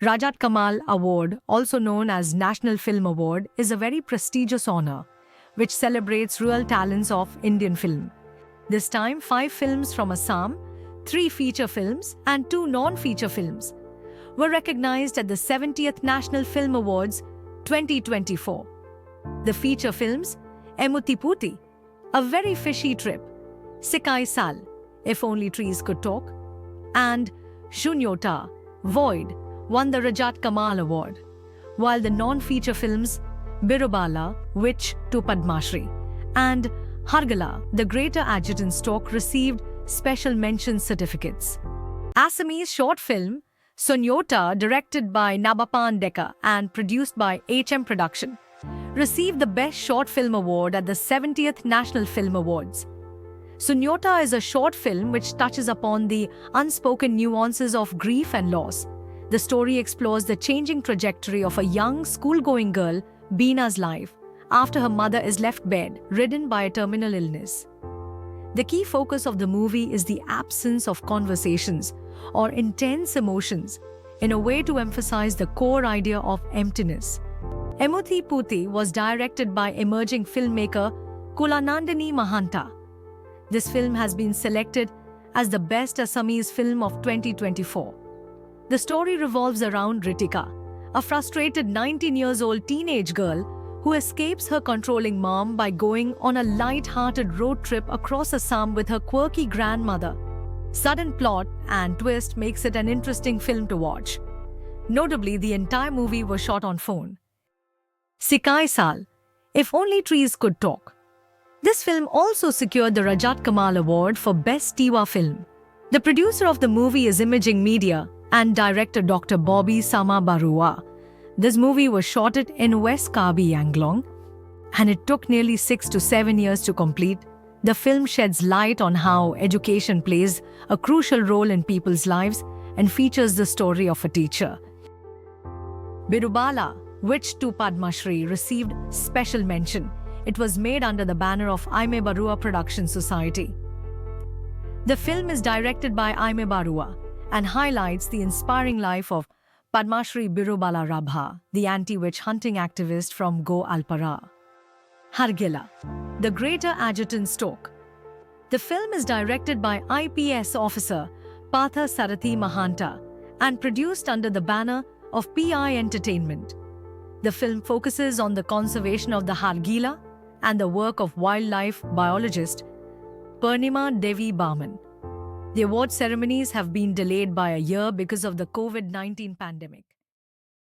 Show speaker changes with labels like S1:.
S1: Rajat Kamal Award, also known as National Film Award, is a very prestigious honor which celebrates real talents of Indian film. This time, 5 films from Assam, 3 feature films, and 2 non-feature films were recognized at the 70th National Film Awards 2024. The feature films, Emuthiputhi, A Very Fishy Trip, Sikai Sal, If Only Trees Could Talk, and Shunyota, Void, won the Rajat Kamal Award, while the non-feature films Birubala, Witch to Padma Shri, and Hargala, The Greater Adjutant Stalk received special mention certificates. Assamese short film Sonyota, directed by Nabapan Deka and produced by HM Production, received the Best Short Film Award at the 70th National Film Awards. Sonyota is a short film which touches upon the unspoken nuances of grief and loss. The story explores the changing trajectory of a young school-going girl, Beena's life, after her mother is left bedridden by a terminal illness. The key focus of the movie is the absence of conversations or intense emotions, in a way to emphasize the core idea of emptiness. Emuthiputhi was directed by emerging filmmaker Kulanandini Mahanta. This film has been selected as the Best Assamese Film of 2024. The story revolves around Ritika, a frustrated 19-year-old teenage girl who escapes her controlling mom by going on a light-hearted road trip across Assam with her quirky grandmother. Sudden plot and twist makes it an interesting film to watch. Notably, the entire movie was shot on phone. Sikai Sal, If Only Trees Could Talk. This film also secured the Rajat Kamal Award for Best Tiwa Film. The producer of the movie is Imaging Media and director Dr. Bobby Sama Barua. This movie was shot in West Karbi Anglong, and it took nearly 6 to 7 years to complete. The film sheds light on how education plays a crucial role in people's lives and features the story of a teacher. Birubala, Witch to Padma Shri, received special mention. It was made under the banner of Aime Barua Production Society. The film is directed by Aime Barua and highlights the inspiring life of Padma Shri Birubala Rabha, the anti-witch hunting activist from Go Alpara. Hargala, The Greater Adjutant Stalk. The film is directed by IPS officer Partha Sarathi Mahanta and produced under the banner of PI Entertainment. The film focuses on the conservation of the Hargila and the work of wildlife biologist Purnima Devi Barman. The award ceremonies have been delayed by a year because of the COVID-19 pandemic.